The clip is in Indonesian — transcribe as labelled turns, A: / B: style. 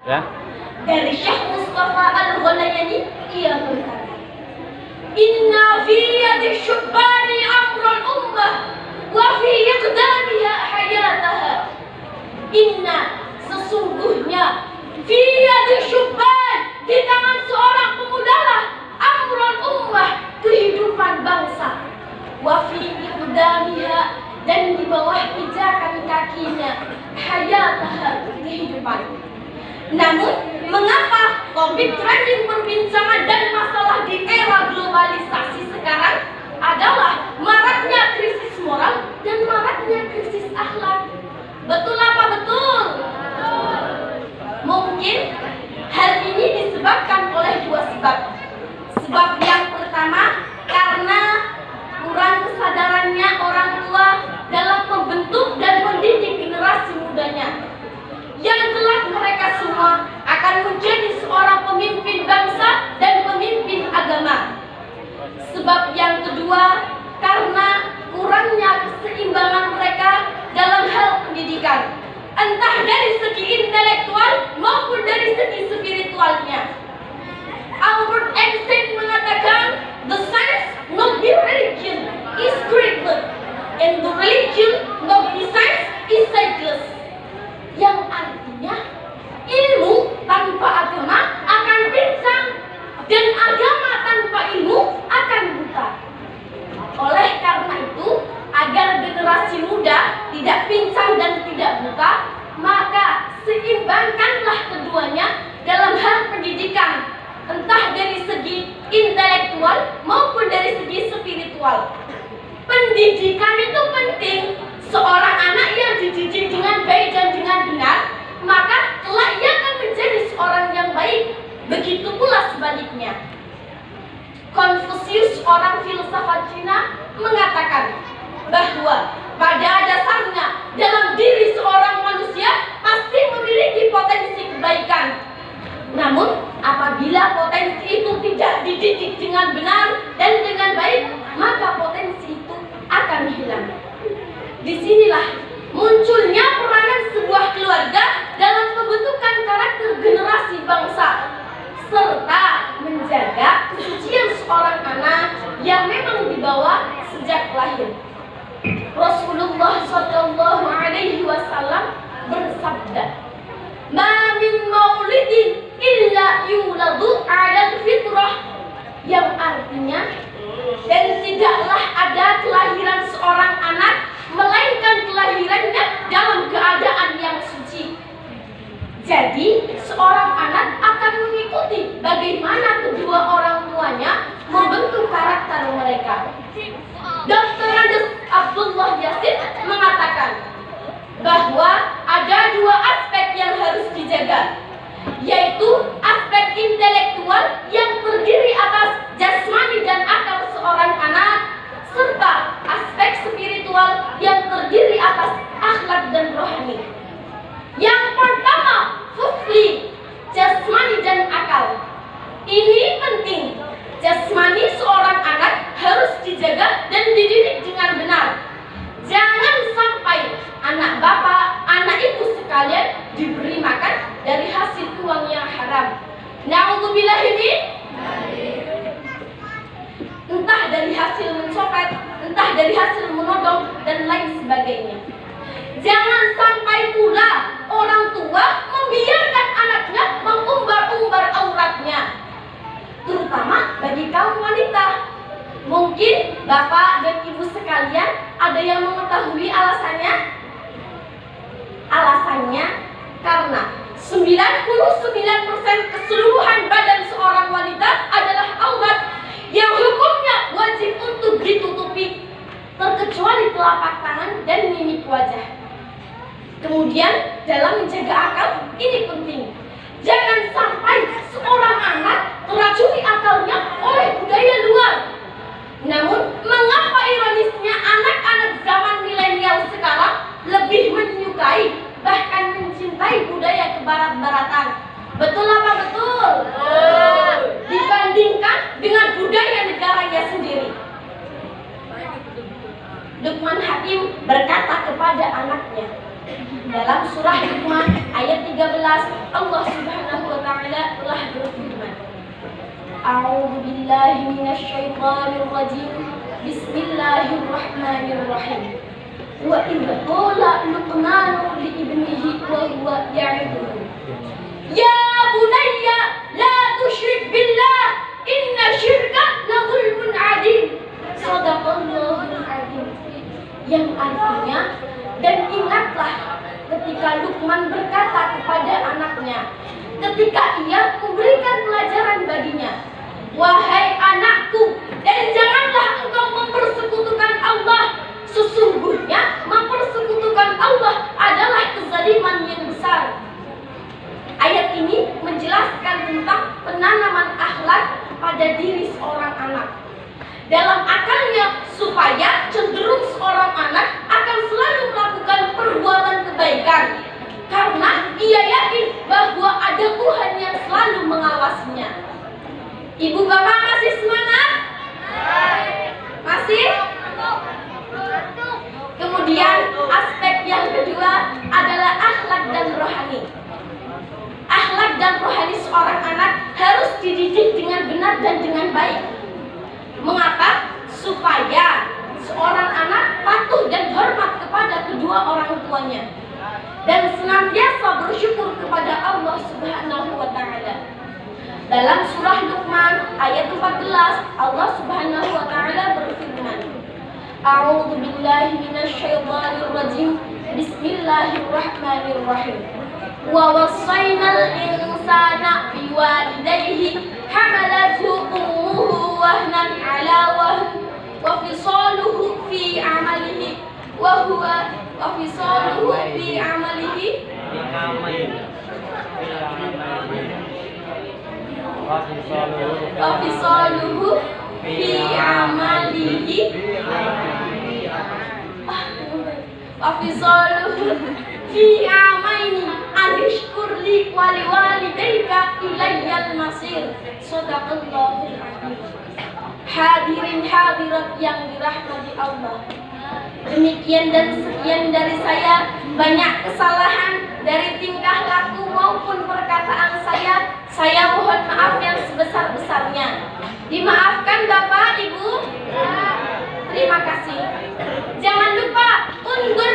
A: Ya.
B: Dari Syekh Mustafa Al-Ghalayani, ia berkata, "Inna fi yadi syubbani amrul ummah wa fi iqdamiha hayataha." Inna, sesungguhnya, fi yadi syubban, di tangan seorang pemudalah, amrul ummah, kehidupan bangsa, wa fi iqdamiha, dan di bawah pijakan kakinya, hayataha, kehidupan. Namun, mengapa topik trending perbincangan dan masalah di era globalisasi sekarang adalah maraknya krisis moral dan maraknya krisis akhlak? Betul apa betul? Mungkin hal ini disebabkan oleh dua sebab. Sebab yang pertama, karena kurang kesadarannya orang tua dalam membentuk dan mendidik generasi mudanya, yang kelak mereka semua akan menjadi seorang pemimpin bangsa dan pemimpin agama. Sebab yang kedua, karena kurangnya keseimbangan mereka dalam hal pendidikan, entah dari segi intelektual maupun dari segi spiritualnya. Albert Einstein mengatakan, "The science not be religion is created, and the religion not be science is sightless." Yang artinya, ilmu tanpa agama akan pincang dan agama tanpa ilmu akan buta. Oleh karena itu, agar generasi muda tidak pincang dan tidak buta, maka seimbangkanlah keduanya dalam hal pendidikan, entah dari segi intelektual maupun dari segi spiritual. Pendidikan itu penting. Seorang anak yang dididik dengan baik dan dengan benar, maka kelak ia akan menjadi seorang yang baik. Begitu pula sebaliknya. Konfusius, orang filsafat Cina, mengatakan bahwa pada dasarnya dalam diri seorang manusia pasti memiliki potensi kebaikan. Namun, apabila potensi itu tidak dididik dengan benar dan dengan baik, maka potensi itu akan hilang. Disinilah munculnya peranan sebuah keluarga dalam pembentukan karakter generasi bangsa, serta menjaga kesucian seorang anak yang memang dibawa sejak lahir. Rasulullah Shallallahu Alaihi Wasallam bersabda, "Ma min maulidin illa yuladu 'alal fitrah," yang artinya, dan tidaklah ada kelahiran seorang anak melainkan kelahirannya dalam keadaan yang suci. Jadi, seorang anak akan mengikuti bagaimana kedua orang tuanya membentuk karakter mereka. Dr. Andes Abdullah Yasin mengatakan bahwa ada dua aspek yang harus dijaga, yaitu aspek intelektual yang terdiri atas jasmani dan akal seorang anak, serta aspek spiritual yang terdiri atas akhlak dan rohani. Yang pertama, fusli, jasmani dan akal. Ini penting. Jasmani seorang anak harus dijaga dan dididik dengan benar. Jangan sampai anak bapak, anak ibu sekalian diberi makan dari hasil uang yang haram. Na'udzubillah ini, entah dari hasil mencopet, entah dari hasil menodong, dan lain sebagainya. Jangan sampai pula orang tua membiarkan anaknya mengumbar-umbar auratnya, terutama bagi kaum wanita. Mungkin bapak dan ibu sekalian ada yang mengetahui alasannya? Alasannya karena 99% keseluruhan badan seorang wanita adalah aurat yang hukumnya wajib untuk ditutupi, terkecuali telapak tangan dan mimik wajah. Kemudian dalam menjaga akal ini penting. Jangan sampai seorang anak teracuni akalnya oleh budaya luar. Namun, mengapa ironisnya anak-anak zaman milenial sekarang lebih menyukai, bahkan mencintai budaya kebarat-baratan? Betul apa betul? Dibandingkan dengan budaya negaranya sendiri. Luqman Hakim berkata kepada anaknya dalam surah Luqman ayat 13, Allah Subhanahu A'udzu billahi minasyaitonir rajim. Bismillahirrahmanirrahim. Wa idh qala Luqmanu li ibnihi wa huwa ya'iduhu. Ya bunayya la tusyrik billah inna syirka la zulmun 'adzim. Shadaqallahul 'adzim. Yang artinya, dan ingatlah ketika Luqman berkata kepada anaknya ketika ia memberikan pelajaran baginya, wahai anakku, dan janganlah engkau mempersekutukan Allah. Sesungguhnya mempersekutukan Allah adalah kezaliman yang besar. Ayat ini menjelaskan tentang penanaman akhlak pada diri seorang anak dalam akalnya, supaya cenderung seorang anak akan selalu melakukan perbuatan kebaikan karena ia yakin bahwa ada Tuhan yang selalu mengawasinya. Ibu bapak masih semangat? Masih? Kemudian aspek yang kedua adalah akhlak dan rohani. Akhlak dan rohani seorang anak harus dididik dengan benar dan dengan baik. Mengapa? Supaya seorang anak patuh dan hormat kepada kedua orang tuanya dan senantiasa bersyukur kepada Allah Subhanahu wa taala. Dalam surah Luqman ayat 14, Allah Subhanahu wa taala berfirman, A'udzu billahi minasyaitonir rajim. Bismillahirrahmanirrahim. Wa wassaynal insana biwalidayhi hamalathu ummuhu wahnan 'ala wahn wa fisaluhu fi 'amalihi wa fisaluhu fi 'amalihi fi amaini anishkurli wali walidayka ilayyal masir. Shadaqallahul 'adzim. Hadirin hadirat yang dirahmati Allah, demikian dan sekian dari saya. Banyak kesalahan dari tingkah laku maupun perkataan saya mohon maaf yang sebesar-besarnya. Dimaafkan Bapak Ibu. Terima kasih. Jangan lupa undur